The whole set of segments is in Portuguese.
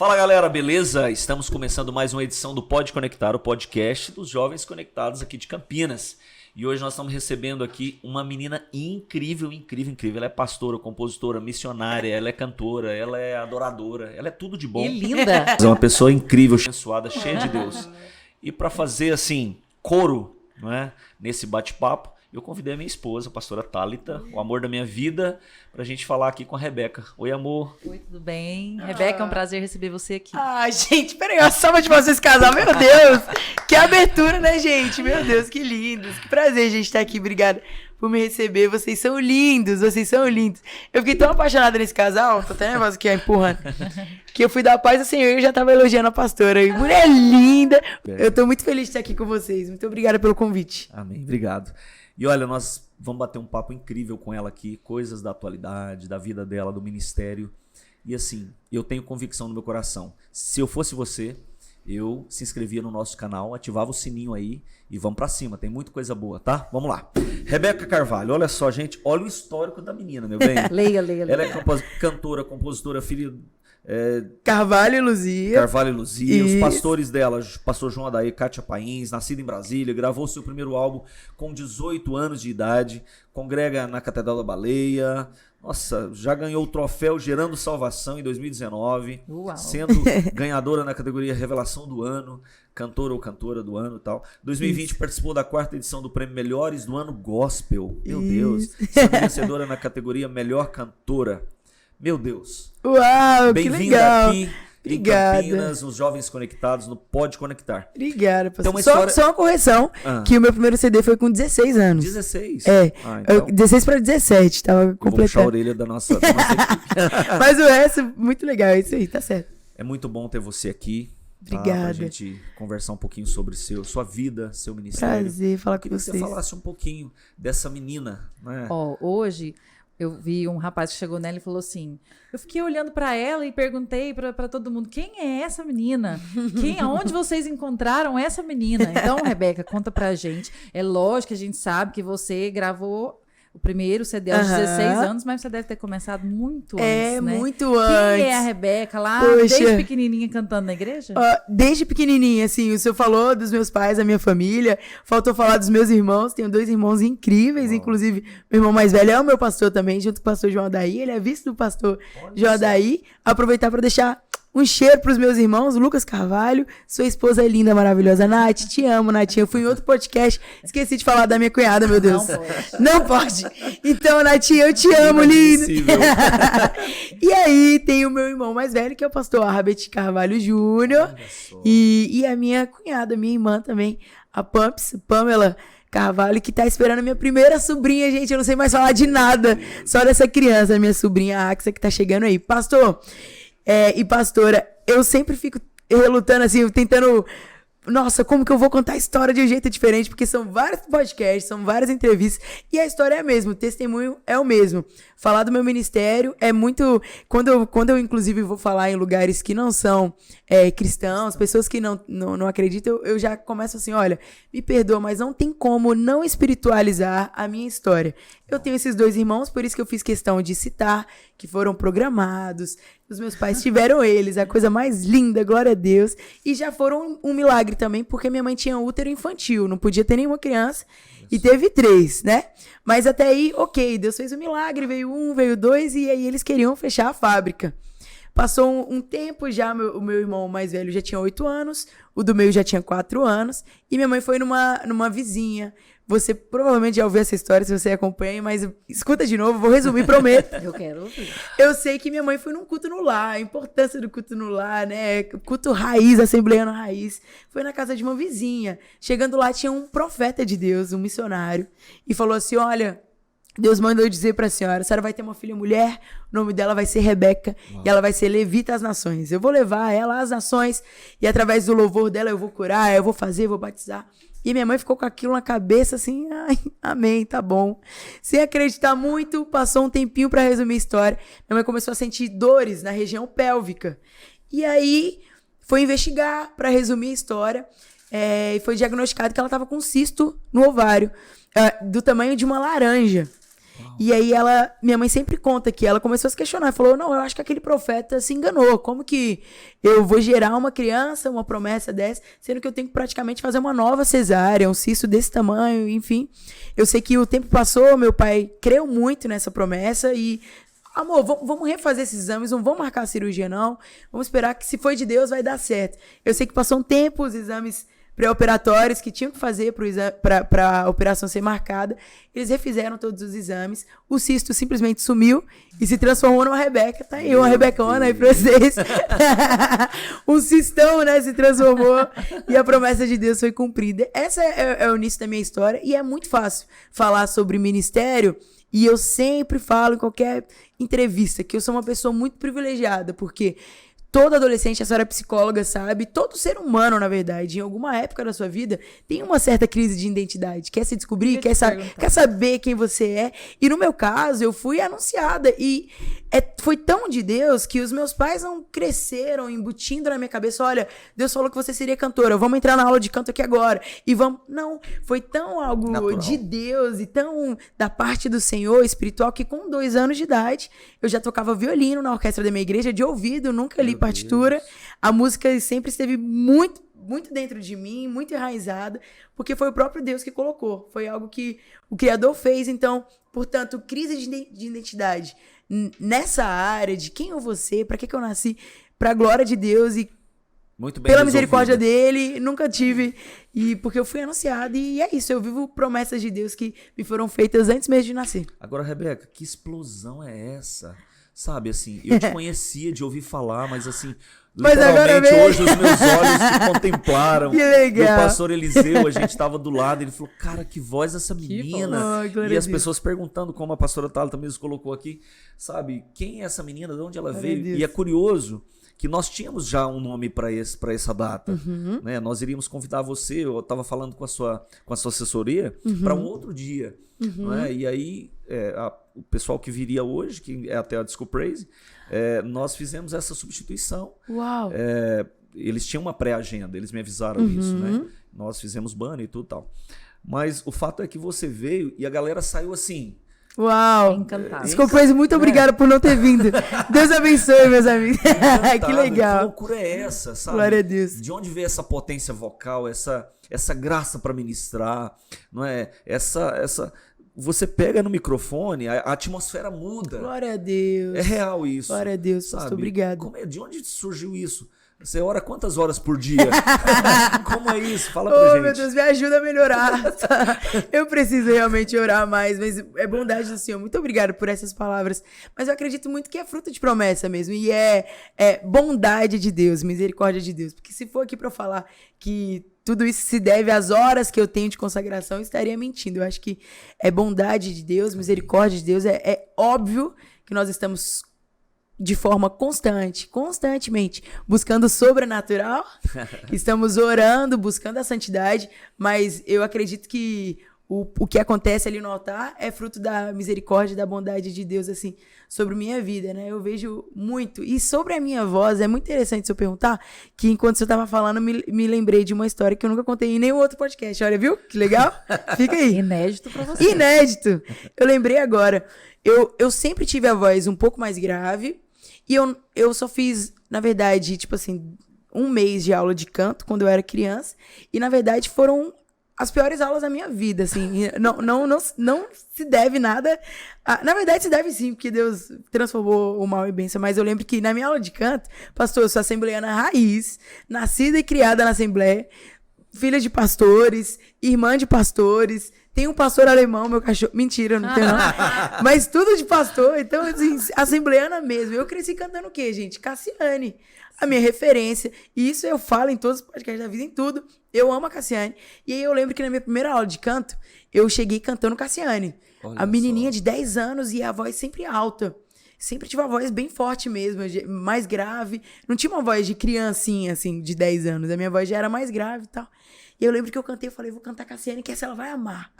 Fala galera, beleza? Estamos começando mais uma edição do Pode Conectar, o podcast dos jovens conectados aqui de Campinas. E hoje nós estamos recebendo aqui uma menina incrível. Ela é pastora, compositora, missionária, ela é cantora, ela é adoradora, ela é tudo de bom. E linda! É uma pessoa incrível, abençoada, cheia de Deus. E para fazer assim, coro, não é? Nesse bate-papo, eu convidei a minha esposa, a pastora Thalita, o amor da minha vida, pra gente falar aqui com a Rebeca. Oi, amor. Oi, tudo bem? Rebeca, é um prazer receber você aqui. Gente, peraí, a salva de vocês casal, meu Deus! Que abertura, né, gente? Meu Deus, que lindos. Que prazer, gente, estar aqui. Obrigada por me receber. Vocês são lindos. Eu fiquei tão apaixonada nesse casal, tô até nervosa aqui, ó, empurrando, que eu fui dar a paz ao Senhor e eu já tava elogiando a pastora. Mulher linda! Eu tô muito feliz de estar aqui com vocês. Muito obrigada pelo convite. Amém, obrigado. E olha, nós vamos bater um papo incrível com ela aqui, coisas da atualidade, da vida dela, do ministério. E assim, eu tenho convicção no meu coração. Se eu fosse você, eu se inscrevia no nosso canal, ativava o sininho aí e vamos pra cima. Tem muita coisa boa, tá? Vamos lá. Rebeca Carvalho, olha só, gente, olha o histórico da menina, meu bem. Leia. Ela é cantora, compositora, filha... Carvalho e Luzia. Os pastores dela, pastor João Adair, Kátia Pains, nascida em Brasília, gravou seu primeiro álbum com 18 anos de idade, congrega na Catedral da Baleia. Nossa, já ganhou o troféu Gerando Salvação em 2019, Uau. sendo ganhadora na categoria Revelação do Ano, cantora ou cantora do ano e tal. 2020 participou da 4ª edição do Prêmio Melhores do Ano Gospel. Meu Deus. Sendo vencedora na categoria Melhor Cantora. Meu Deus. Uau, que legal. Bem-vinda aqui Obrigada. em Campinas, nos Jovens Conectados, no Pode Conectar. Obrigada, pastor. Então, Só uma correção, que o meu primeiro CD foi com 16 anos. 16? Então... 16 para 17, tava completando. Vou puxar a orelha da nossa equipe. Mas o resto, muito legal, é isso aí, tá certo. É muito bom ter você aqui. Obrigada. Pra gente conversar um pouquinho sobre sua vida, seu ministério. Prazer falar com Queria vocês. que você falasse um pouquinho dessa menina, né? Hoje eu vi um rapaz que chegou nela e falou assim, eu fiquei olhando pra ela e perguntei pra todo mundo, quem é essa menina? Aonde vocês encontraram essa menina? Então, Rebeca, conta pra gente. É lógico que a gente sabe que você gravou o primeiro CD aos 16 anos, mas você deve ter começado muito antes, né? Muito antes. Quem é a Rebeca lá, Poxa. desde pequenininha cantando na igreja? Desde pequenininha, assim, o senhor falou dos meus pais, da minha família, faltou falar dos meus irmãos, tenho 2 irmãos incríveis, inclusive meu irmão mais velho é o meu pastor também, junto com o pastor João Adair, ele é vice do pastor João Adair. Aproveitar para deixar um cheiro pros meus irmãos, Lucas Carvalho, sua esposa linda, maravilhosa, Nath, te amo, Natinha. Eu fui em outro podcast, esqueci de falar da minha cunhada, meu Deus. Não pode. Então, Natinha, eu te amo, linda. E aí, tem o meu irmão mais velho, que é o pastor Arbet Carvalho Júnior, e a minha cunhada, minha irmã também, a Pamela Carvalho, que tá esperando minha primeira sobrinha, gente. Eu não sei mais falar de nada, só dessa criança, minha sobrinha Axa, que tá chegando aí. Pastor... e pastora, eu sempre fico relutando assim, tentando, nossa, como que eu vou contar a história de um jeito diferente, porque são vários podcasts, são várias entrevistas, e a história é a mesma, o testemunho é o mesmo. Falar do meu ministério é muito, quando eu inclusive vou falar em lugares que não são cristãos, pessoas que não acreditam, eu já começo assim, olha, me perdoa, mas não tem como não espiritualizar a minha história. Eu tenho esses 2 irmãos, por isso que eu fiz questão de citar, que foram programados, os meus pais tiveram eles, a coisa mais linda, glória a Deus, e já foram um milagre também, porque minha mãe tinha útero infantil, não podia ter nenhuma criança, e teve 3, né? Mas até aí, ok, Deus fez um milagre, veio 1, veio 2, e aí eles queriam fechar a fábrica. Passou um tempo já, o meu irmão mais velho já tinha 8 anos, o do meio já tinha 4 anos, e minha mãe foi numa vizinha. Você provavelmente já ouviu essa história, se você acompanha, mas escuta de novo, vou resumir, prometo. Eu quero ouvir. Eu sei que minha mãe foi num culto no lar, a importância do culto no lar, né? Culto raiz, assembleiano raiz. Foi na casa de uma vizinha. Chegando lá, tinha um profeta de Deus, um missionário, e falou assim, olha... Deus mandou dizer para a senhora vai ter uma filha mulher, o nome dela vai ser Rebeca, e ela vai ser levita às nações. Eu vou levar ela às nações, e através do louvor dela eu vou curar, eu vou fazer, eu vou batizar. E minha mãe ficou com aquilo na cabeça assim, ai, amém, tá bom. Sem acreditar muito, passou um tempinho para resumir a história. Minha mãe começou a sentir dores na região pélvica. E aí foi investigar, para resumir a história, e foi diagnosticado que ela estava com um cisto no ovário, do tamanho de uma laranja. E aí minha mãe sempre conta que ela começou a se questionar, falou, não, eu acho que aquele profeta se enganou, como que eu vou gerar uma criança, uma promessa dessa, sendo que eu tenho que praticamente fazer uma nova cesárea, um cisto desse tamanho, enfim. Eu sei que o tempo passou, meu pai creu muito nessa promessa e, amor, vamos refazer esses exames, não vamos marcar a cirurgia não, vamos esperar que se foi de Deus vai dar certo. Eu sei que passou um tempo, os exames pré-operatórios que tinham que fazer para a operação ser marcada, eles refizeram todos os exames, o cisto simplesmente sumiu e se transformou numa Rebeca, tá aí, uma Rebecona aí pra vocês. Um cistão, né, se transformou e a promessa de Deus foi cumprida. Essa é o início da minha história e é muito fácil falar sobre ministério e eu sempre falo em qualquer entrevista que eu sou uma pessoa muito privilegiada, porque todo adolescente, a senhora é psicóloga, sabe? Todo ser humano, na verdade, em alguma época da sua vida, tem uma certa crise de identidade. Quer se descobrir, quer saber quem você é. E no meu caso, eu fui anunciada. E foi tão de Deus que os meus pais não cresceram embutindo na minha cabeça, olha, Deus falou que você seria cantora, vamos entrar na aula de canto aqui agora. E vamos... Não, foi tão algo natural de Deus e tão da parte do Senhor espiritual que com 2 anos de idade, eu já tocava violino na orquestra da minha igreja, de ouvido, nunca li partitura. Deus. A música sempre esteve muito, muito dentro de mim, muito enraizada, porque foi o próprio Deus que colocou. Foi algo que o Criador fez. Então, portanto, crise de identidade nessa área de quem eu vou ser, para que eu nasci, para a glória de Deus e muito bem pela misericórdia dele, nunca tive. E porque eu fui anunciada e é isso, eu vivo promessas de Deus que me foram feitas antes mesmo de nascer. Agora, Rebeca, que explosão é essa? Sabe, assim, eu te conhecia de ouvir falar, mas assim, literalmente hoje os meus olhos te contemplaram. Que legal. E o pastor Eliseu, a gente tava do lado, ele falou, cara, que voz essa menina. E as pessoas perguntando, como a pastora Thalita mesmo colocou aqui, sabe, quem é essa menina, de onde ela veio? E é curioso que nós tínhamos já um nome para essa data. Né? Nós iríamos convidar você, eu estava falando com a sua assessoria, para um outro dia. Né? E aí, o pessoal que viria hoje, que é até a Disco Praise, nós fizemos essa substituição. Uau! Eles tinham uma pré-agenda, eles me avisaram isso, né? Nós fizemos banner e tudo tal. Mas o fato é que você veio e a galera saiu assim... Uau! Encantado. Desculpa, muito obrigada por não ter vindo. Deus abençoe, meus amigos. Que legal. Que loucura é essa, sabe? Glória a Deus. De onde veio essa potência vocal, essa graça para ministrar, não é? Você pega no microfone, a atmosfera muda. Glória a Deus. É real isso. Glória a Deus, pastor, obrigado. De onde surgiu isso? Você ora quantas horas por dia? Como é isso? Fala pra gente. Oh, meu Deus, me ajuda a melhorar. Eu preciso realmente orar mais, mas é bondade do Senhor. Muito obrigado por essas palavras. Mas eu acredito muito que é fruto de promessa mesmo. E é bondade de Deus, misericórdia de Deus. Porque se for aqui pra eu falar que tudo isso se deve às horas que eu tenho de consagração, eu estaria mentindo. Eu acho que é bondade de Deus, misericórdia de Deus. É óbvio que nós estamos de forma constantemente, buscando o sobrenatural. Estamos orando, buscando a santidade, mas eu acredito que o que acontece ali no altar é fruto da misericórdia e da bondade de Deus, assim, sobre minha vida, né? Eu vejo muito. E sobre a minha voz, é muito interessante se eu perguntar, que enquanto você estava falando, me lembrei de uma história que eu nunca contei em nenhum outro podcast. Olha, viu? Que legal? Fica aí. Inédito pra você. Inédito. Eu lembrei agora. Eu sempre tive a voz um pouco mais grave, e eu só fiz, na verdade, tipo assim, 1 mês de aula de canto quando eu era criança. E, na verdade, foram as piores aulas da minha vida, assim. Não se deve nada... Na verdade, se deve sim, porque Deus transformou o mal em bênção. Mas eu lembro que na minha aula de canto, pastor, eu sou assembleiana raiz, nascida e criada na Assembleia, filha de pastores, irmã de pastores... Tem um pastor alemão, meu cachorro... Mentira, não tem não. Mas tudo de pastor. Então, assim, assembleiana mesmo. Eu cresci cantando o quê, gente? Cassiane. A minha referência. E isso eu falo em todos os podcasts da vida, em tudo. Eu amo a Cassiane. E aí eu lembro que na minha primeira aula de canto, eu cheguei cantando Cassiane. Olha a menininha de 10 anos e a voz sempre alta. Sempre tive uma voz bem forte mesmo, mais grave. Não tinha uma voz de criancinha, assim, de 10 anos. A minha voz já era mais grave e tal. E eu lembro que eu cantei, eu falei, vou cantar Cassiane, que essa ela vai amar.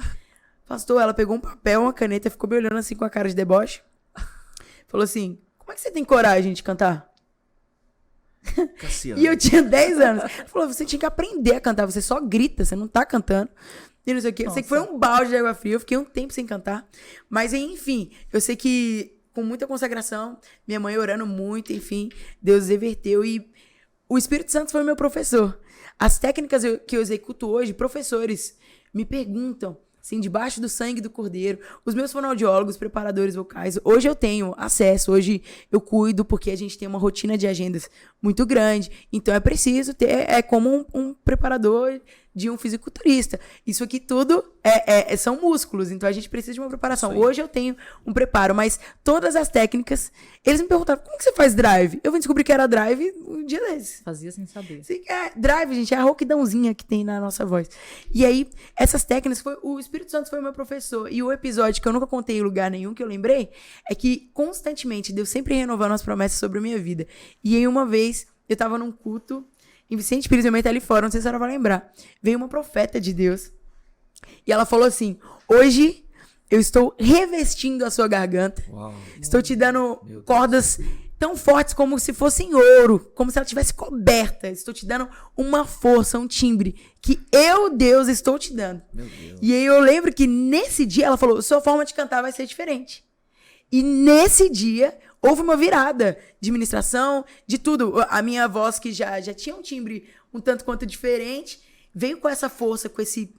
Pastor, ela pegou um papel, uma caneta, ficou me olhando assim com a cara de deboche. Falou assim, como é que você tem coragem de cantar? Cassiane. E eu tinha 10 anos. Ela falou, você tinha que aprender a cantar, você só grita, você não tá cantando. e não sei o quê. Eu sei que Nossa. foi um balde de água fria, eu fiquei um tempo sem cantar. Mas, enfim, eu sei que com muita consagração, minha mãe orando muito, enfim, Deus reverteu e o Espírito Santo foi meu professor. As técnicas que eu executo hoje, professores me perguntam, assim, debaixo do sangue do Cordeiro, os meus fonoaudiólogos, preparadores vocais, hoje eu tenho acesso, hoje eu cuido, porque a gente tem uma rotina de agendas muito grande, então é preciso ter, é como um preparador de um fisiculturista. Isso aqui tudo são músculos, então a gente precisa de uma preparação. Hoje eu tenho um preparo, mas todas as técnicas, eles me perguntaram, como que você faz drive? Eu vim descobrir que era drive um dia desses. Fazia sem saber. Drive, gente, é a rouquidãozinha que tem na nossa voz. E aí, essas técnicas, o Espírito Santo foi o meu professor. E o episódio que eu nunca contei em lugar nenhum, que eu lembrei, é que constantemente, Deus sempre renovando as promessas sobre a minha vida. E aí, uma vez, eu tava num culto, em Vicente Pires, minha mãe tá ali fora, não sei se a senhora vai lembrar. Veio uma profeta de Deus. E ela falou assim, hoje eu estou revestindo a sua garganta. Uau. Estou te dando cordas tão fortes como se fossem ouro, como se ela tivesse coberta. Estou te dando uma força, um timbre que eu, Deus, estou te dando. Meu Deus. E aí eu lembro que nesse dia ela falou, sua forma de cantar vai ser diferente. E nesse dia houve uma virada de ministração, de tudo. A minha voz, que já tinha um timbre um tanto quanto diferente, veio com essa força, com esse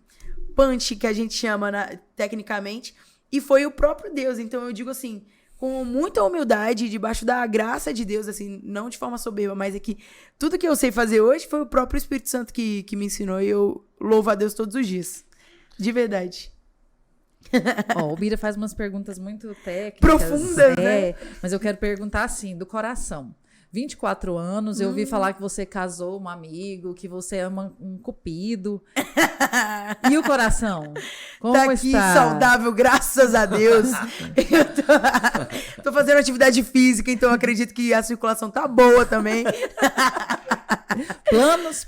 punch que a gente chama tecnicamente, e foi o próprio Deus. Então eu digo assim, com muita humildade, debaixo da graça de Deus, assim, não de forma soberba, mas é que tudo que eu sei fazer hoje foi o próprio Espírito Santo que me ensinou, e eu louvo a Deus todos os dias. De verdade. O Bira faz umas perguntas muito técnicas. Profundas, né? Mas eu quero perguntar assim, do coração. 24 anos, eu ouvi falar que você casou um amigo, que você ama um cupido. E o coração? Como tá aqui está? Saudável, graças a Deus. Eu tô fazendo atividade física, então eu acredito que a circulação tá boa também. Planos.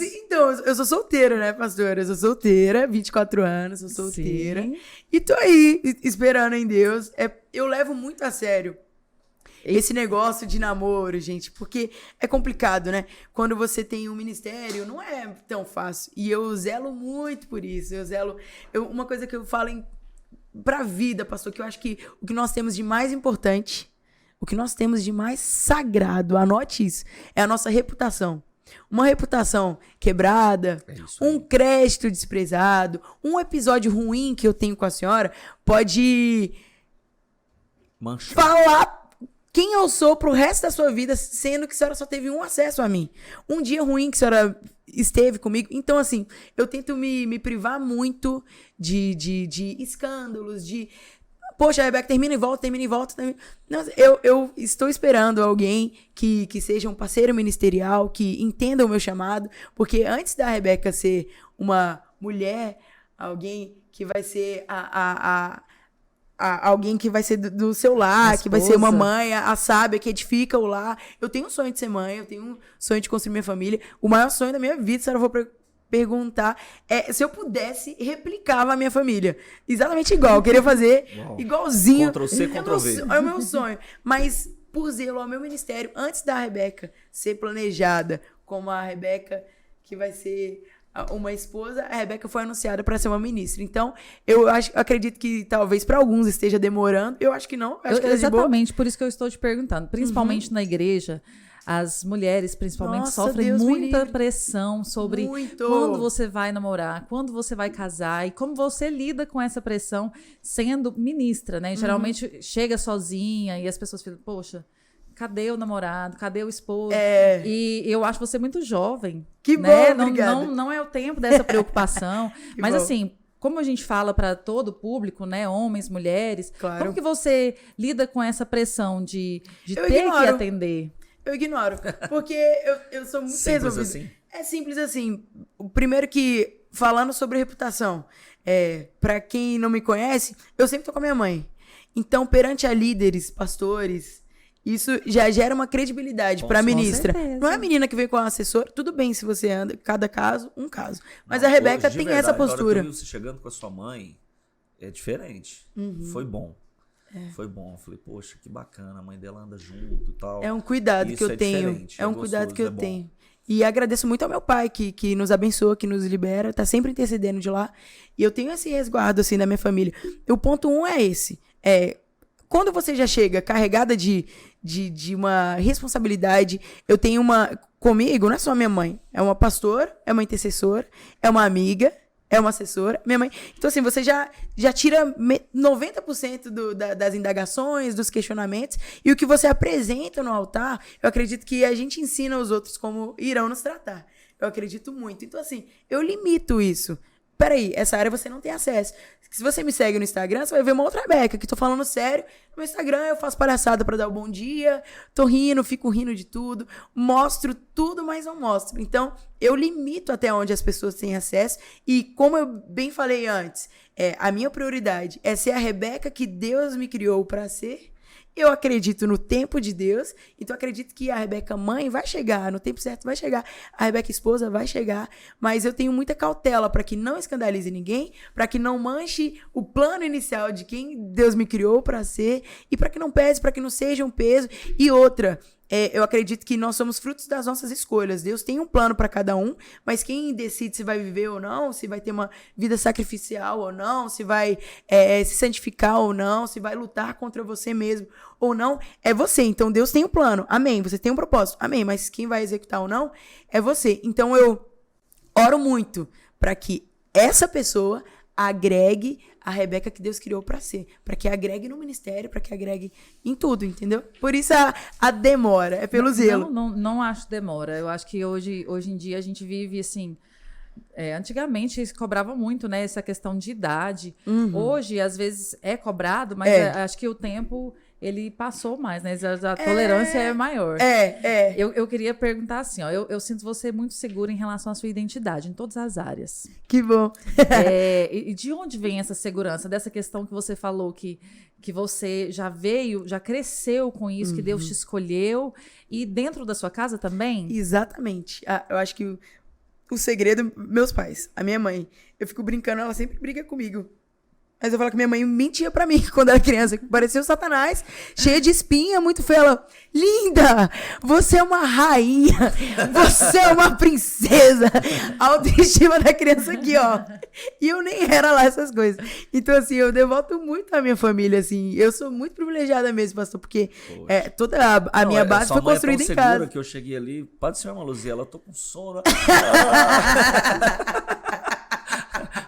Então, eu sou solteira, né, pastora? Eu sou solteira, 24 anos, sou solteira. Sim. E tô aí, esperando em Deus. Eu levo muito a sério esse negócio de namoro, gente, porque é complicado, né? Quando você tem um ministério, não é tão fácil. E eu zelo muito por isso. Uma coisa que eu falo pra vida, pastor, que eu acho que o que nós temos de mais importante, o que nós temos de mais sagrado, anote isso, é a nossa reputação. Uma reputação quebrada, um crédito desprezado, um episódio ruim que eu tenho com a senhora pode falar quem eu sou pro resto da sua vida, sendo que a senhora só teve um acesso a mim. Um dia ruim que a senhora esteve comigo. Então, assim, eu tento me privar muito de escândalos, poxa, a Rebeca termina e volta. Não, eu estou esperando alguém que seja um parceiro ministerial, que entenda o meu chamado, porque antes da Rebeca ser uma mulher, alguém que vai ser alguém que vai ser do seu lar, que vai ser uma mãe, a sábia, que edifica o lar. Eu tenho um sonho de ser mãe, eu tenho um sonho de construir minha família. O maior sonho da minha vida, se eu vou perguntar, se eu pudesse, replicava a minha família. Exatamente igual. Eu queria fazer igualzinho. Ctrl-C, Ctrl-V. É o meu sonho. Mas, por zelo ao meu ministério, antes da Rebeca ser planejada como a Rebeca que vai ser uma esposa, a Rebeca foi anunciada para ser uma ministra. Então, acredito que talvez para alguns esteja demorando. Eu acho que não. Exatamente, por isso que eu estou te perguntando. Principalmente na igreja, as mulheres principalmente sofrem muita pressão sobre quando você vai namorar, quando você vai casar e como você lida com essa pressão sendo ministra, né? Geralmente chega sozinha e as pessoas ficam, poxa, cadê o namorado? Cadê o esposo? E eu acho você muito jovem. Que né? bom, obrigada. Não é o tempo dessa preocupação. Mas bom. Assim, como a gente fala para todo o público, né? Homens, mulheres. Claro. Como que você lida com essa pressão de ter que atender? Eu ignoro. Porque eu sou muito resolvida. Assim? É simples assim. Primeiro que, falando sobre reputação, para quem não me conhece, eu sempre tô com a minha mãe. Então, perante a líderes, pastores, isso já gera uma credibilidade pra ministra. Não é a menina que vem com a assessora. Tudo bem se você anda, cada caso, um caso. Mas a Rebeca tem essa postura. Na hora que eu vi você chegando com a sua mãe, é diferente. Foi bom. Foi bom. Eu falei, poxa, que bacana. A mãe dela anda junto e tal. É um cuidado que eu tenho. Diferente, é um cuidado que eu tenho. E agradeço muito ao meu pai, que nos abençoa, que nos libera, tá sempre intercedendo de lá. E eu tenho esse resguardo, assim, da minha família. O ponto 1 é esse. Quando você já chega carregada de uma responsabilidade, eu tenho comigo, não é só minha mãe, é uma pastora, é uma intercessora, é uma amiga, é uma assessora, minha mãe. Então, assim, você já tira 90% das indagações, dos questionamentos, e o que você apresenta no altar, eu acredito que a gente ensina os outros como irão nos tratar. Eu acredito muito. Então, assim, eu limito isso. Peraí, essa área você não tem acesso. Se você me segue no Instagram, você vai ver uma outra Rebeca, que tô falando sério. No meu Instagram eu faço palhaçada pra dar o bom dia, tô rindo, fico rindo de tudo, mostro tudo, mas não mostro. Então, eu limito até onde as pessoas têm acesso. E como eu bem falei antes, a minha prioridade é ser a Rebeca que Deus me criou pra ser. Eu acredito no tempo de Deus, então acredito que a Rebeca mãe vai chegar, no tempo certo vai chegar, a Rebeca esposa vai chegar, mas eu tenho muita cautela para que não escandalize ninguém, para que não manche o plano inicial de quem Deus me criou para ser, e para que não pese, para que não seja um peso. E outra, eu acredito que nós somos frutos das nossas escolhas. Deus tem um plano para cada um, mas quem decide se vai viver ou não, se vai ter uma vida sacrificial ou não, se vai se santificar ou não, se vai lutar contra você mesmo ou não, é você. Então Deus tem um plano, amém. Você tem um propósito, amém. Mas quem vai executar ou não é você. Então eu oro muito para que essa pessoa agregue a Rebeca que Deus criou pra ser. Pra que agregue no ministério, pra que agregue em tudo, entendeu? Por isso a demora, é pelo zelo. Não acho demora. Eu acho que hoje em dia a gente vive assim... antigamente se cobrava muito, né? Essa questão de idade. Hoje, às vezes, é cobrado, mas acho que o tempo... ele passou mais, né? A tolerância é maior. Eu queria perguntar assim, ó. Eu sinto você muito segura em relação à sua identidade, em todas as áreas. Que bom. E de onde vem essa segurança? Dessa questão que você falou, que você já veio, já cresceu com isso, que Deus te escolheu. E dentro da sua casa também? Exatamente. Eu acho que o segredo... Meus pais, a minha mãe. Eu fico brincando, ela sempre briga comigo. Mas eu falo que minha mãe mentia pra mim quando era criança. Parecia o Satanás, cheia de espinha, muito feia. Ela, linda, você é uma rainha, você é uma princesa. A autoestima da criança aqui, ó. E eu nem era lá essas coisas. Então, assim, eu devoto muito à minha família, assim. Eu sou muito privilegiada mesmo, pastor, porque toda a minha base foi construída em casa. Segura que eu cheguei ali, pode ser uma Luzia, eu tô com sono.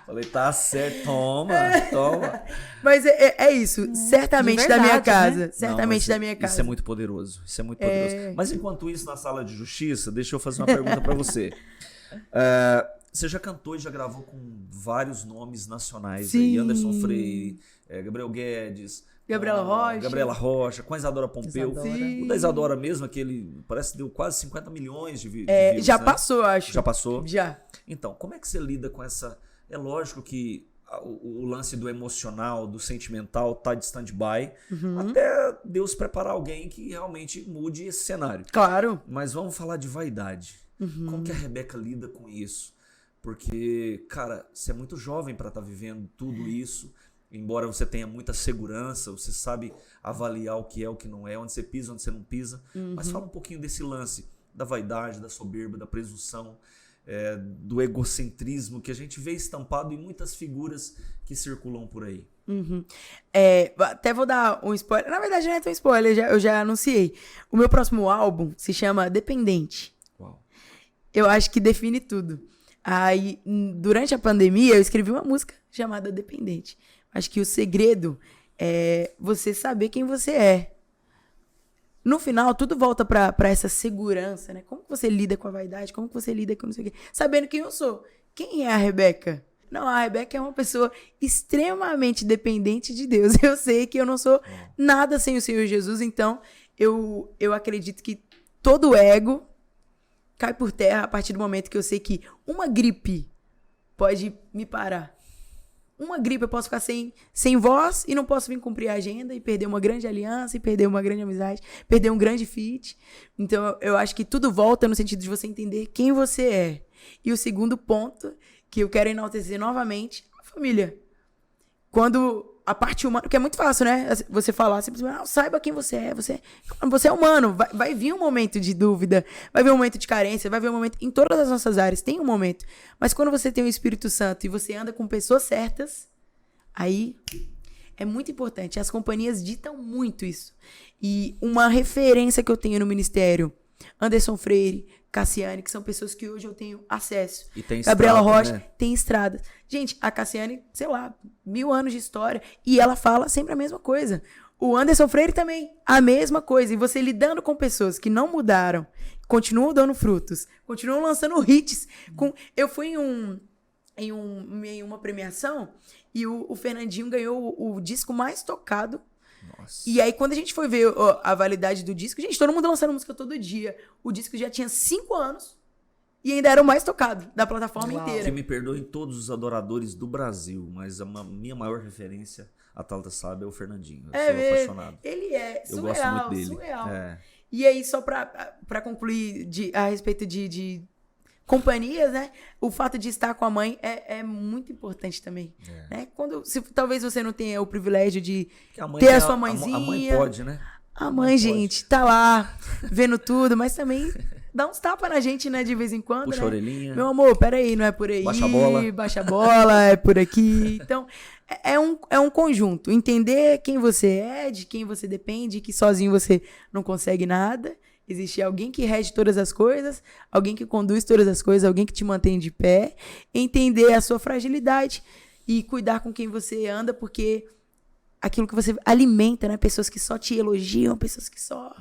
Falei, tá certo, toma. Mas é isso, certamente verdade, da minha casa. Né? Certamente da minha casa. Isso é muito poderoso. Isso é muito poderoso. Mas enquanto isso, na sala de justiça, deixa eu fazer uma pergunta pra você. Você já cantou e já gravou com vários nomes nacionais aí? Anderson Freire, Gabriel Guedes, Gabriela Rocha, com a Isadora Pompeu. O da Isadora mesmo, aquele parece que deu quase 50 milhões de views. Já né? passou, acho. Já passou? Já. Então, como é que você lida com essa... É lógico que o lance do emocional, do sentimental tá de stand-by, até Deus preparar alguém que realmente mude esse cenário. Claro. Mas vamos falar de vaidade. Como que a Rebeca lida com isso? Porque, cara, você é muito jovem para estar vivendo tudo isso, embora você tenha muita segurança, você sabe avaliar o que é, o que não é, onde você pisa, onde você não pisa. Mas fala um pouquinho desse lance da vaidade, da soberba, da presunção, do egocentrismo que a gente vê estampado em muitas figuras que circulam por aí. Até vou dar um spoiler. Na verdade, não é tão spoiler, eu já anunciei. O meu próximo álbum se chama Dependente. Uau. Eu acho que define tudo. Aí, durante a pandemia, eu escrevi uma música chamada Dependente. Acho que o segredo é você saber quem você é. No final, tudo volta pra essa segurança, né? Como que você lida com a vaidade? Como que você lida com não sei o quê? Sabendo quem eu sou. Quem é a Rebeca? Não, a Rebeca é uma pessoa extremamente dependente de Deus. Eu sei que eu não sou nada sem o Senhor Jesus, então eu acredito que todo ego cai por terra a partir do momento que eu sei que uma gripe pode me parar. Uma gripe eu posso ficar sem voz e não posso vir cumprir a agenda e perder uma grande aliança e perder uma grande amizade, perder um grande fit. Então eu acho que tudo volta no sentido de você entender quem você é. E o segundo ponto que eu quero enaltecer novamente, a família. Quando a parte humana, porque é muito fácil, né? Você falar simplesmente, saiba quem você é, você é humano. Vai vir um momento de dúvida, vai vir um momento de carência, vai vir um momento, em todas as nossas áreas tem um momento. Mas quando você tem o Espírito Santo e você anda com pessoas certas, aí é muito importante. As companhias ditam muito isso. E uma referência que eu tenho no ministério, Anderson Freire, Cassiane, que são pessoas que hoje eu tenho acesso. E tem Gabriela estrada, Rocha, né? tem estradas. Gente, a Cassiane, sei lá, 1000 anos de história. E ela fala sempre a mesma coisa. O Anderson Freire também, a mesma coisa. E você lidando com pessoas que não mudaram, continuam dando frutos, continuam lançando hits. Eu fui em uma premiação e o Fernandinho ganhou o disco mais tocado. Nossa. E aí, quando a gente foi ver a validade do disco, gente, todo mundo lançando música todo dia. O disco já tinha 5 anos e ainda era o mais tocado da plataforma inteira. Que me perdoem todos os adoradores do Brasil, mas minha maior referência, a Thalita sabe, é o Fernandinho. Eu sou apaixonado. Ele é Eu gosto muito dele. surreal. É. E aí, só pra concluir a respeito de companhias, né? O fato de estar com a mãe é muito importante também. Né? Talvez você não tenha o privilégio de ter a sua mãezinha. A mãe pode, né? A mãe, gente, tá lá, vendo tudo, mas também dá uns tapas na gente, né, de vez em quando, Puxa né? a orelhinha. Meu amor, peraí, não é por aí. Baixa a bola. Baixa a bola, é por aqui. Então, é um conjunto. Entender quem você é, de quem você depende, que sozinho você não consegue nada. Existe alguém que rege todas as coisas, alguém que conduz todas as coisas, alguém que te mantém de pé. Entender a sua fragilidade e cuidar com quem você anda, porque aquilo que você alimenta, né? Pessoas que só te elogiam, pessoas que só...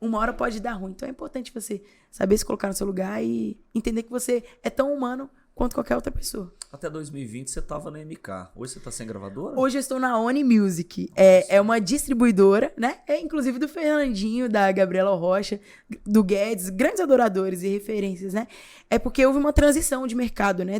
Uma hora pode dar ruim. Então é importante você saber se colocar no seu lugar e entender que você é tão humano quanto qualquer outra pessoa. Até 2020 você tava na MK. Hoje você tá sem gravadora? Hoje eu estou na Oni Music. É uma distribuidora, né? É inclusive do Fernandinho, da Gabriela Rocha, do Guedes, grandes adoradores e referências, né? É porque houve uma transição de mercado, né?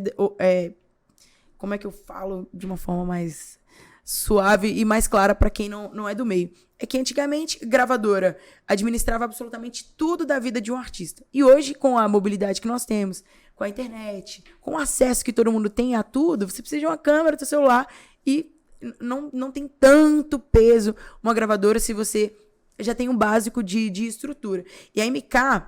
Como é que eu falo de uma forma mais suave e mais clara para quem não é do meio? É que antigamente gravadora administrava absolutamente tudo da vida de um artista. E hoje, com a mobilidade que nós temos, com a internet, com o acesso que todo mundo tem a tudo, você precisa de uma câmera do seu celular e não tem tanto peso uma gravadora se você já tem um básico de estrutura. E a MK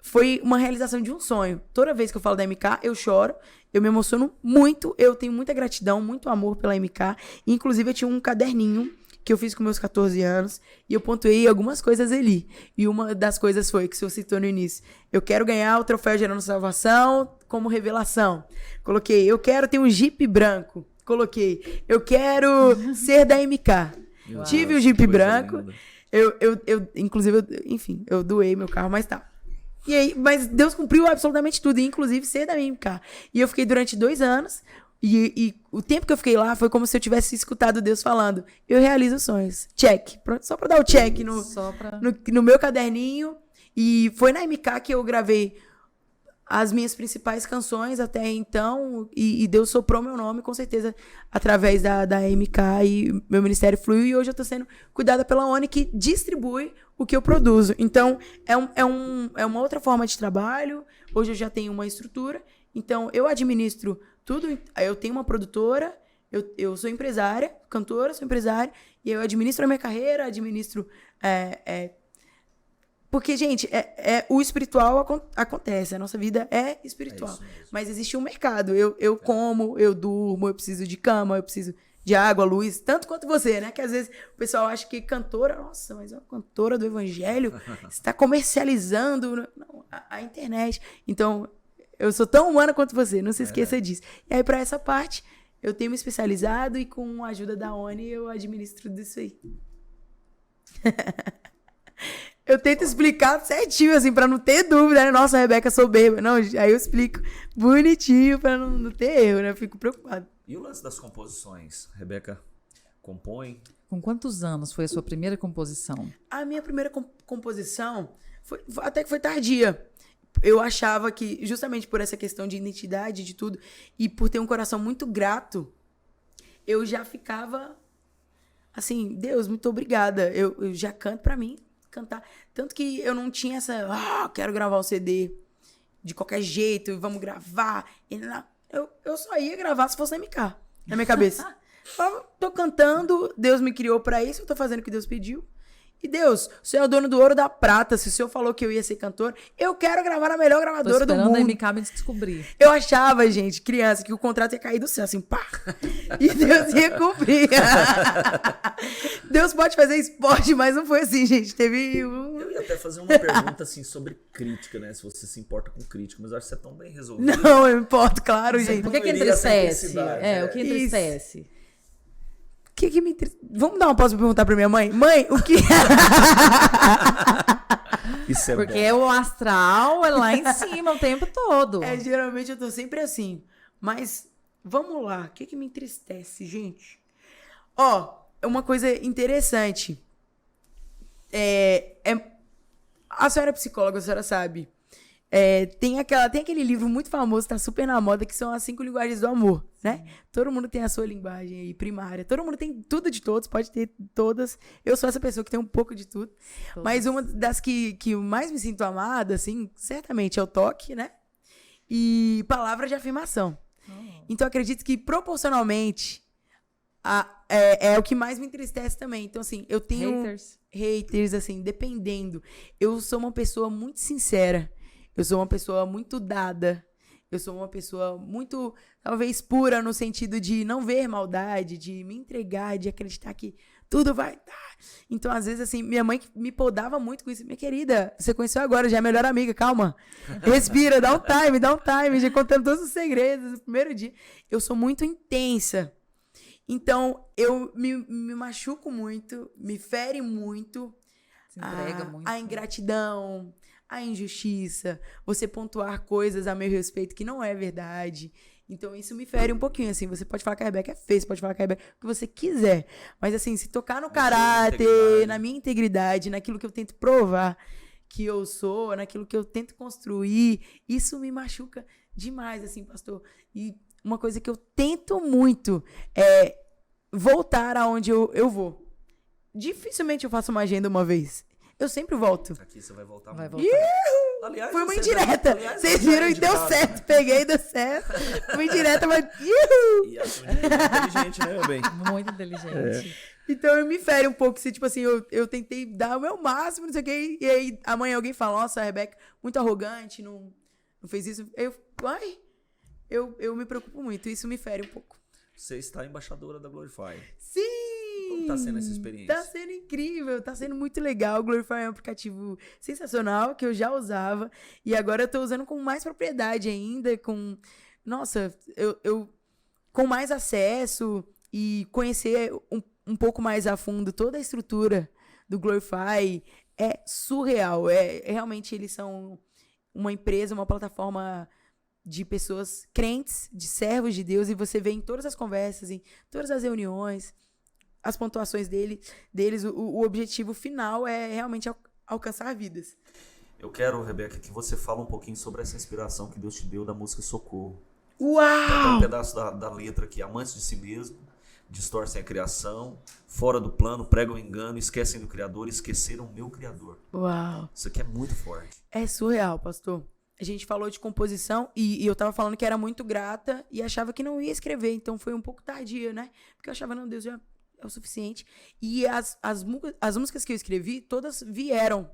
foi uma realização de um sonho. Toda vez que eu falo da MK, eu choro, eu me emociono muito, eu tenho muita gratidão, muito amor pela MK. E, inclusive, eu tinha um caderninho que eu fiz com meus 14 anos e eu pontuei algumas coisas ali. E uma das coisas foi, que o senhor citou no início, eu quero ganhar o troféu Gerando Salvação como revelação. Coloquei, eu quero ter um Jeep branco. Coloquei, eu quero ser da MK. Meu Tive Deus, o Jeep que coisa branco. linda. Inclusive, enfim, eu doei meu carro, mas tá. E aí, mas Deus cumpriu absolutamente tudo, inclusive ser da MK. E eu fiquei durante 2 anos, e o tempo que eu fiquei lá foi como se eu tivesse escutado Deus falando, eu realizo sonhos. Check. Pronto, só pra dar o check no meu caderninho. E foi na MK que eu gravei as minhas principais canções até então, e Deus soprou meu nome, com certeza, através da MK, e meu ministério fluiu, e hoje eu tô sendo cuidada pela ONI, que distribui o que eu produzo. Então, é uma outra forma de trabalho. Hoje eu já tenho uma estrutura, então eu administro tudo. Eu tenho uma produtora, eu sou empresária, cantora, sou empresária, e eu administro a minha carreira, administro... Porque, gente, o espiritual acontece, a nossa vida é espiritual. Mas existe um mercado. Eu como, eu durmo, eu preciso de cama, eu preciso de água, luz, tanto quanto você, né? Que às vezes o pessoal acha que cantora, nossa, mas é uma cantora do evangelho, está comercializando a internet. Então, eu sou tão humana quanto você, não se esqueça disso. E aí, para essa parte, eu tenho me especializado e com a ajuda da ONI eu administro tudo isso aí. Eu tento explicar certinho, assim, pra não ter dúvida, né? Nossa, Rebeca, sou bêbada. Não, aí eu explico bonitinho pra não ter erro, né? Eu fico preocupado. E o lance das composições? Rebeca compõe? Com quantos anos foi a sua primeira composição? A minha primeira composição até que foi tardia. Eu achava que, justamente por essa questão de identidade, de tudo, e por ter um coração muito grato, eu já ficava assim, Deus, muito obrigada. Eu já canto pra mim. Cantar. Tanto que eu não tinha essa... quero gravar um CD de qualquer jeito, vamos gravar. Eu só ia gravar se fosse na MK, na minha cabeça. Eu tô cantando, Deus me criou pra isso, eu tô fazendo o que Deus pediu. E Deus, o Senhor é o dono do ouro e da prata. Se o Senhor falou que eu ia ser cantor, eu quero gravar na melhor Tô gravadora do esperando a mundo. MK me descobrir. Eu achava, gente, criança, que o contrato ia cair do céu, assim, pá. E Deus ia cumprir. Deus pode fazer esporte, mas não foi assim, gente. Teve um... Eu ia até fazer uma pergunta assim sobre crítica, né? Se você se importa com crítica, mas eu acho que você é tão bem resolvido. Não, eu importo, claro, gente. O que Não iria essa entristece? intensidade, O que entristece? O que me... Vamos dar uma pausa pra perguntar pra minha mãe? Mãe, o que... Isso é Porque bom. o astral é lá em cima o tempo todo. Geralmente eu tô sempre assim. Mas, vamos lá. O que me entristece, gente? Ó, é uma coisa interessante. A senhora é psicóloga, a senhora sabe. Tem aquele livro muito famoso, tá super na moda, que são as 5 linguagens do amor, né? Todo mundo tem a sua linguagem aí primária. Todo mundo tem tudo de todos, pode ter todas. Eu sou essa pessoa que tem um pouco de tudo. Todas. Mas uma das que eu mais me sinto amada, assim, certamente é o toque, né? E palavras de afirmação. Então, acredito que proporcionalmente é o que mais me entristece também. Então, assim, eu tenho haters, assim, dependendo. Eu sou uma pessoa muito sincera. Eu sou uma pessoa muito dada. Eu sou uma pessoa muito, talvez, pura no sentido de não ver maldade, de me entregar, de acreditar que tudo vai dar. Então, às vezes, assim, minha mãe me podava muito com isso. Minha querida, você conheceu agora, já é melhor amiga, calma. Respira, dá um time, já contando todos os segredos do primeiro dia. Eu sou muito intensa. Então, eu me machuco muito, me fere muito. Se entrega muito. A ingratidão, a injustiça, você pontuar coisas a meu respeito que não é verdade. Então, isso me fere um pouquinho, assim. Você pode falar que a Rebeca é feia, você pode falar que a Rebeca é o que você quiser. Mas, assim, se tocar no caráter, na minha integridade, naquilo que eu tento provar que eu sou, naquilo que eu tento construir, isso me machuca demais, assim, pastor. E uma coisa que eu tento muito é voltar aonde eu vou. Dificilmente eu faço uma agenda uma vez. Eu sempre volto. Aqui você vai voltar Vai muito. voltar. Aliás, Foi uma você indireta. aliás, Vocês você viram é e de deu casa. certo. Peguei, deu certo. Uma indireta, mas... Iuhu! E a sua é inteligente, né, meu bem? Muito inteligente. Então eu me fere um pouco, se tipo assim, eu tentei dar o meu máximo, não sei o quê, e aí amanhã alguém fala, nossa, a Rebeca, muito arrogante, não fez isso. Eu me preocupo muito, isso me fere um pouco. Você está embaixadora da Glorify. Sim! Como tá sendo essa experiência? Tá sendo incrível, tá sendo muito legal. O Glorify é um aplicativo sensacional, que eu já usava, e agora eu tô usando com mais propriedade ainda, nossa, eu com mais acesso e conhecer um pouco mais a fundo toda a estrutura do Glorify é surreal. Realmente eles são uma empresa, uma plataforma de pessoas crentes, de servos de Deus, e você vê em todas as conversas, em todas as reuniões, as pontuações deles, o objetivo final é realmente alcançar vidas. Eu quero, Rebeca, que você fale um pouquinho sobre essa inspiração que Deus te deu da música Socorro. Uau! Tem um pedaço da letra aqui, amantes de si mesmo, distorcem a criação, fora do plano, pregam o engano, esquecem do Criador, esqueceram o meu Criador. Uau! Isso aqui é muito forte. É surreal, pastor. A gente falou de composição e eu tava falando que era muito grata e achava que não ia escrever, então foi um pouco tardia, né? Porque eu achava, não, Deus já é o suficiente. E as músicas que eu escrevi, todas vieram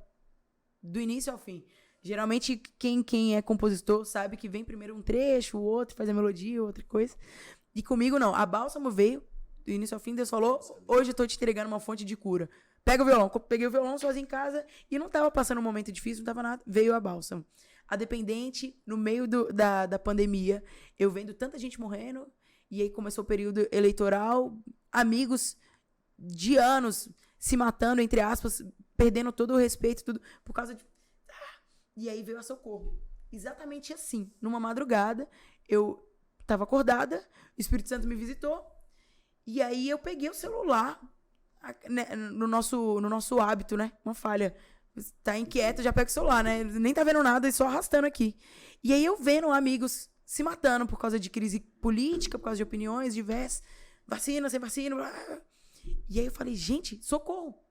do início ao fim. Geralmente, quem é compositor sabe que vem primeiro um trecho, o outro faz a melodia, outra coisa. E comigo, não. A Bálsamo veio do início ao fim, Deus falou, hoje eu tô te entregando uma fonte de cura. Pega o violão. Peguei o violão sozinho em casa e não tava passando um momento difícil, não tava nada. Veio a Bálsamo. A Dependente, no meio da pandemia, eu vendo tanta gente morrendo, e aí começou o período eleitoral, amigos de anos se matando, entre aspas, perdendo todo o respeito, tudo, por causa de... E aí veio a Socorro. Exatamente assim. Numa madrugada, eu tava acordada, o Espírito Santo me visitou, e aí eu peguei o celular, né, no nosso hábito, né? Uma falha. Tá inquieto, já pega o celular, né? Nem tá vendo nada, e só arrastando aqui. E aí eu vendo amigos se matando por causa de crise política, por causa de opiniões diversas, vacina, sem vacina, blá, blá. E aí eu falei, gente, socorro,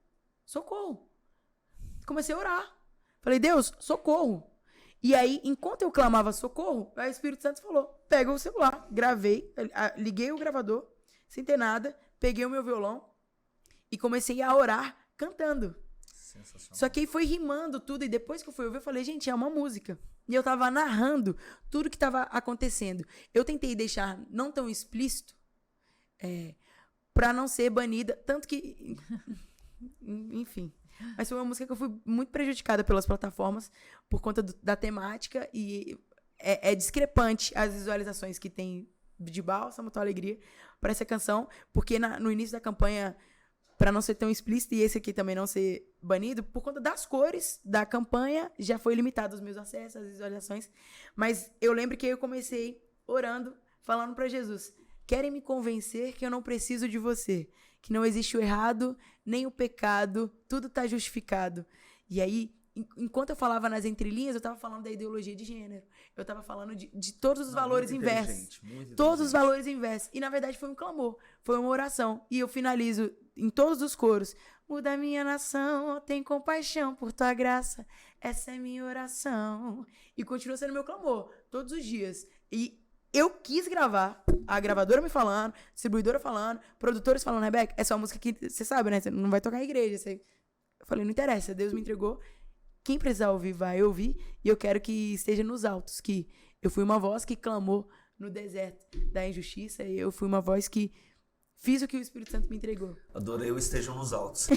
socorro. Comecei a orar. Falei, Deus, socorro. E aí, enquanto eu clamava socorro, o Espírito Santo falou, pega o celular, gravei, liguei o gravador, sem ter nada, peguei o meu violão e comecei a orar cantando. Sensacional. Só que aí foi rimando tudo, e depois que eu fui ouvir, eu falei, gente, é uma música. E eu tava narrando tudo que tava acontecendo. Eu tentei deixar não tão explícito, pra não ser banida, tanto que... Enfim. Mas foi uma música que eu fui muito prejudicada pelas plataformas por conta da temática, e é discrepante as visualizações que tem de Bálsamo, Tua Alegria, para essa canção, porque no início da campanha, para não ser tão explícito e esse aqui também não ser banido, por conta das cores da campanha, já foi limitado os meus acessos, as visualizações. Mas eu lembro que eu comecei orando, falando para Jesus: querem me convencer que eu não preciso de você, que não existe o errado, nem o pecado, tudo está justificado. E aí, enquanto eu falava nas entrelinhas, eu estava falando da ideologia de gênero. Eu estava falando de todos os valores inversos. Todos os valores inversos. E, na verdade, foi um clamor, foi uma oração. E eu finalizo em todos os coros: muda minha nação, tem compaixão por tua graça, essa é minha oração. E continua sendo meu clamor, todos os dias. E eu quis gravar, a gravadora me falando, distribuidora falando, produtores falando: Rebeca, essa é uma música que você sabe, né? Você não vai tocar em igreja. Eu falei: não interessa, Deus me entregou. Quem precisar ouvir, vai ouvir. E eu quero que esteja nos altos, que eu fui uma voz que clamou no deserto da injustiça, e eu fui uma voz que fiz o que o Espírito Santo me entregou. Adorei o estejam nos altos.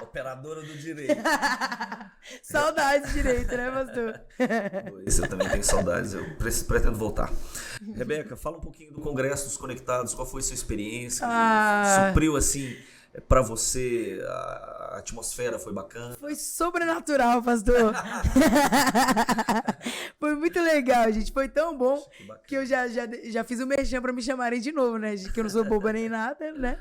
Operadora do direito. Saudades de direito, né, pastor? Eu também tenho saudades, eu pretendo voltar. Rebeca, fala um pouquinho do Congresso dos Conectados, qual foi a sua experiência? Supriu, assim, pra você, a atmosfera foi bacana? Foi sobrenatural, pastor. Foi muito legal, gente. Foi tão bom que eu já fiz o merchan pra me chamarem de novo, né? Que eu não sou boba nem nada, né?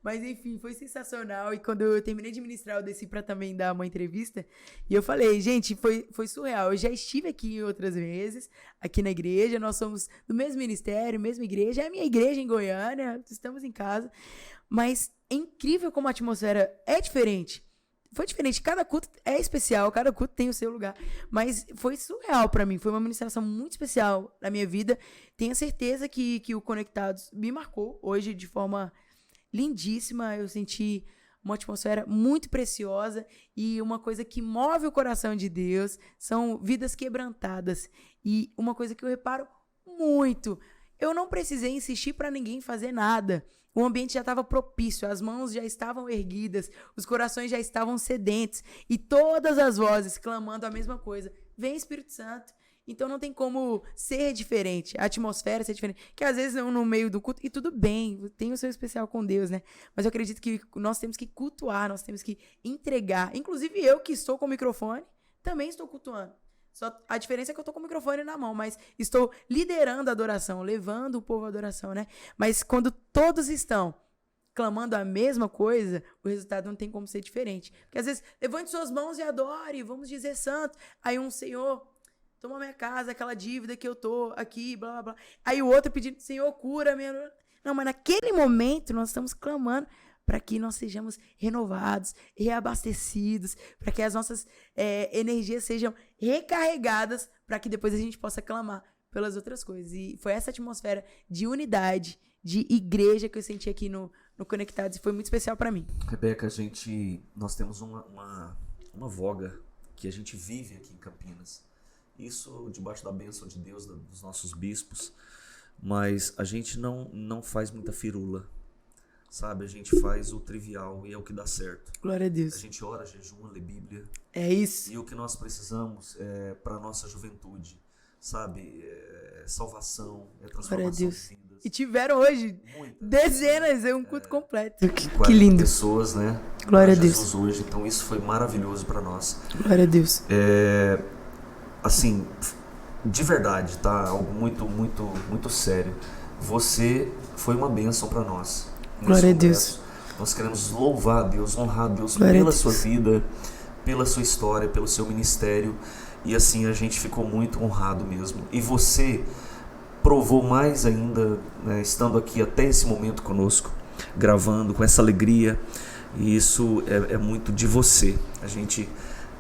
Mas, enfim, foi sensacional. E quando eu terminei de ministrar, eu desci pra também dar uma entrevista. E eu falei: gente, foi surreal. Eu já estive aqui outras vezes, aqui na igreja. Nós somos do mesmo ministério, mesma igreja. É a minha igreja em Goiânia. Estamos em casa. Mas é incrível como a atmosfera é diferente. Foi diferente. Cada culto é especial. Cada culto tem o seu lugar. Mas foi surreal pra mim. Foi uma ministração muito especial na minha vida. Tenho certeza que o Conectados me marcou hoje de forma lindíssima. Eu senti uma atmosfera muito preciosa, e uma coisa que move o coração de Deus são vidas quebrantadas. E uma coisa que eu reparo muito: eu não precisei insistir para ninguém fazer nada. O ambiente já estava propício, as mãos já estavam erguidas, os corações já estavam sedentos, e todas as vozes clamando a mesma coisa: vem, Espírito Santo. Então não tem como ser diferente, a atmosfera ser diferente. Que às vezes no meio do culto, e tudo bem, tem o seu especial com Deus, né? Mas eu acredito que nós temos que cultuar, nós temos que entregar. Inclusive eu, que estou com o microfone, também estou cultuando. Só a diferença é que eu estou com o microfone na mão, mas estou liderando a adoração, levando o povo à adoração, né? Mas quando todos estão clamando a mesma coisa, o resultado não tem como ser diferente. Porque às vezes, levante suas mãos e adore, vamos dizer santo. Aí um: Senhor, toma minha casa, aquela dívida que eu tô aqui, blá, blá, blá. Aí o outro pedindo: Senhor, cura minha... Não, mas naquele momento nós estamos clamando para que nós sejamos renovados, reabastecidos, para que as nossas energias sejam recarregadas, para que depois a gente possa clamar pelas outras coisas. E foi essa atmosfera de unidade, de igreja que eu senti aqui no Conectados, e foi muito especial para mim. Rebeca, nós temos uma voga que a gente vive aqui em Campinas. Isso debaixo da bênção de Deus, dos nossos bispos. Mas a gente não faz muita firula, sabe? A gente faz o trivial, e é o que dá certo. Glória a Deus. A gente ora, jejuma, lê Bíblia. É isso. E o que nós precisamos é para a nossa juventude, sabe? É salvação, é transformação de vidas. E tiveram hoje dezenas, um culto completo. Que 40 lindo. pessoas, né? Glória a Deus. Jesus hoje, então isso foi maravilhoso para nós. Glória a Deus. Assim, de verdade, tá? Algo muito, muito, muito sério. Você foi uma bênção para nós. Glória a Deus. Nós queremos louvar a Deus, honrar a Deus pela sua vida, pela sua história, pelo seu ministério. E assim, a gente ficou muito honrado mesmo. E você provou mais ainda, né, estando aqui até esse momento conosco, gravando com essa alegria. E isso é muito de você. A gente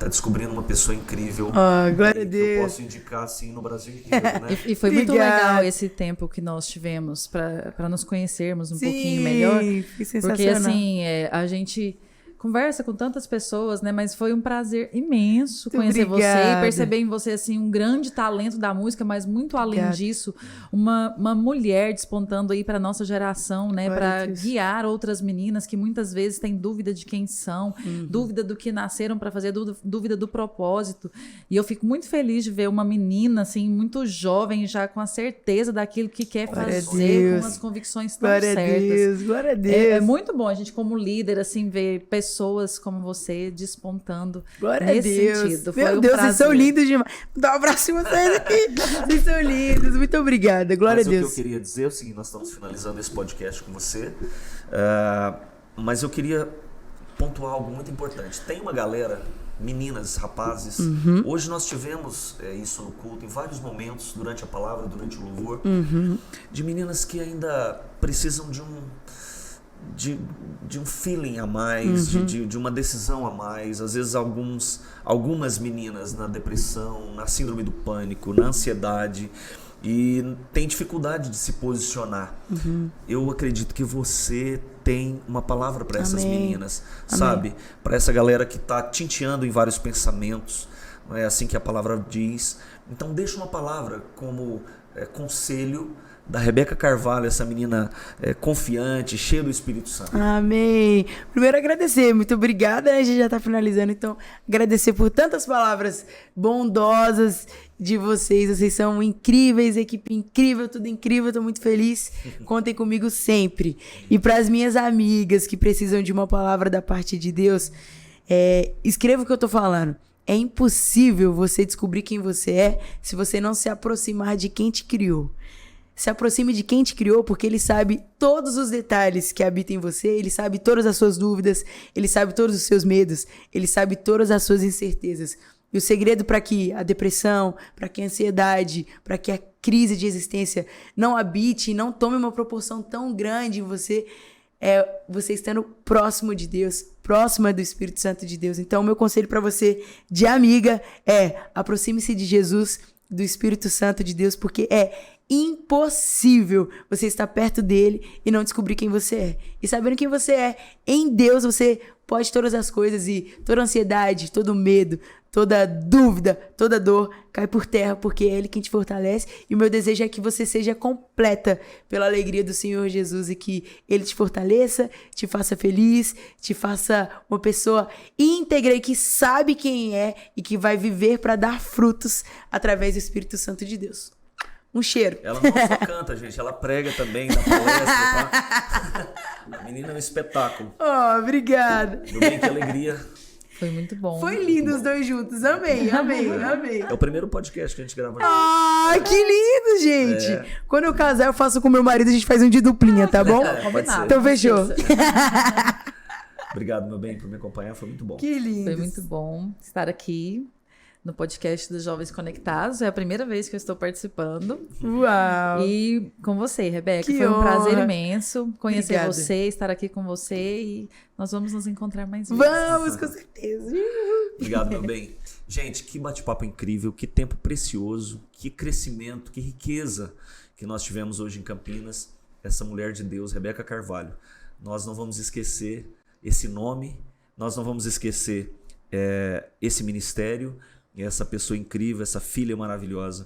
tá descobrindo uma pessoa incrível. Glória a que Deus. eu posso indicar assim no Brasil inteiro, né? E foi muito Obrigada. legal esse tempo que nós tivemos para nos conhecermos um Sim, pouquinho melhor. foi sensacional. Porque assim, a gente conversa com tantas pessoas, né? Mas foi um prazer imenso Muito conhecer você obrigada. e perceber em você assim um grande talento da música, mas muito além Obrigada. disso, uma mulher despontando aí para nossa geração, né? Glória a Para Deus. guiar outras meninas que muitas vezes têm dúvida de quem são, dúvida do que nasceram para fazer, dúvida do propósito. E eu fico muito feliz de ver uma menina assim muito jovem já com a certeza daquilo que quer Glória a fazer, Deus. com as convicções tão Glória a certas. Deus, glória a Deus. É muito bom a gente, como líder, assim, ver pessoas como você despontando Glória nesse a Deus. sentido. Foi Meu um Deus, prazer. vocês são lindos demais. Dá um abraço em vocês aqui. Vocês são lindos. Muito obrigada. Glória Mas a o que Deus. eu queria dizer é o seguinte, nós estamos finalizando esse podcast com você, mas eu queria pontuar algo muito importante. Tem uma galera, meninas, rapazes, hoje nós tivemos isso no culto, em vários momentos, durante a palavra, durante o louvor, de meninas que ainda precisam de um feeling a mais, de uma decisão a mais. Às vezes algumas meninas na depressão, na síndrome do pânico, na ansiedade, e tem dificuldade de se posicionar. Eu acredito que você tem uma palavra para essas Amém. meninas, sabe? Para essa galera que está tinteando em vários pensamentos, não é assim que a palavra diz. Então deixa uma palavra como conselho da Rebeca Carvalho, essa menina confiante, cheia do Espírito Santo. Amém. Primeiro agradecer, muito obrigada, a gente já está finalizando, então agradecer por tantas palavras bondosas de vocês são incríveis, equipe incrível, tudo incrível, estou muito feliz, contem comigo sempre. E para as minhas amigas que precisam de uma palavra da parte de Deus, escreva o que eu estou falando. É impossível você descobrir quem você é se você não se aproximar de quem te criou. Se aproxime de quem te criou, porque ele sabe todos os detalhes que habitam em você, ele sabe todas as suas dúvidas, ele sabe todos os seus medos, ele sabe todas as suas incertezas. E o segredo para que a depressão, para que a ansiedade, para que a crise de existência não habite e não tome uma proporção tão grande em você, é você estando próximo de Deus, próxima do Espírito Santo de Deus. Então, o meu conselho para você, de amiga, aproxime-se de Jesus, do Espírito Santo de Deus, porque é impossível você estar perto dele e não descobrir quem você é. E sabendo quem você é, em Deus você pode todas as coisas e toda ansiedade, todo medo, toda dúvida, toda dor cai por terra, porque é ele quem te fortalece. E o meu desejo é que você seja completa pela alegria do Senhor Jesus e que ele te fortaleça, te faça feliz, te faça uma pessoa íntegra e que sabe quem é e que vai viver para dar frutos através do Espírito Santo de Deus. Um cheiro. Ela não só canta, gente, ela prega também, dá palestra, tá? A menina é um espetáculo. Obrigada. Meu bem, que alegria. Foi muito bom. Foi lindo os dois juntos. Amei. É o primeiro podcast que a gente grava junto. Ah, que lindo, gente. Quando eu casar, eu faço com meu marido, a gente faz um de duplinha, tá bom? Pode ser. Então fechou. Obrigado, meu bem, por me acompanhar, foi muito bom. Que lindo. Foi muito bom estar aqui no podcast dos Jovens Conectados. É a primeira vez que eu estou participando. Uau. E com você, Rebeca. Que Foi um prazer honra. imenso conhecer Obrigada. você, estar aqui com você e nós vamos nos encontrar mais vezes. Vamos, com certeza. Obrigado, meu bem. Gente, que bate-papo incrível, que tempo precioso, que crescimento, que riqueza que nós tivemos hoje em Campinas. Essa mulher de Deus, Rebeca Carvalho. Nós não vamos esquecer esse nome, nós não vamos esquecer esse ministério, essa pessoa incrível, essa filha maravilhosa.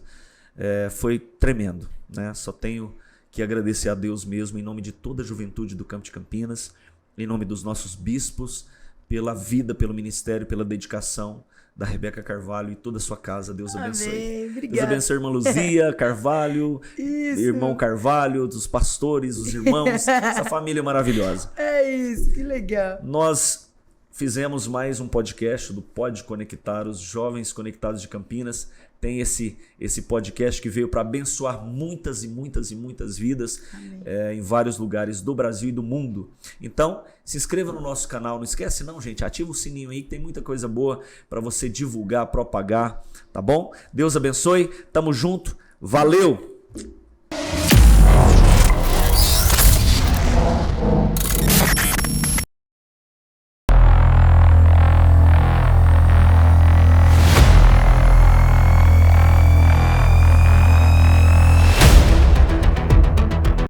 Foi tremendo, né? Só tenho que agradecer a Deus mesmo, em nome de toda a juventude do Campo de Campinas, em nome dos nossos bispos, pela vida, pelo ministério, pela dedicação da Rebeca Carvalho e toda a sua casa. Deus abençoe. Amém. Deus Obrigada. abençoe a irmã Luzia Carvalho, Isso. irmão Carvalho, dos pastores, os irmãos, essa família maravilhosa. É isso, que legal. Nós fizemos mais um podcast do Pode Conectar, os Jovens Conectados de Campinas. Tem esse podcast que veio para abençoar muitas e muitas e muitas vidas em vários lugares do Brasil e do mundo. Então, se inscreva no nosso canal. Não esquece não, gente. Ativa o sininho aí que tem muita coisa boa para você divulgar, propagar, tá bom? Deus abençoe. Tamo junto. Valeu!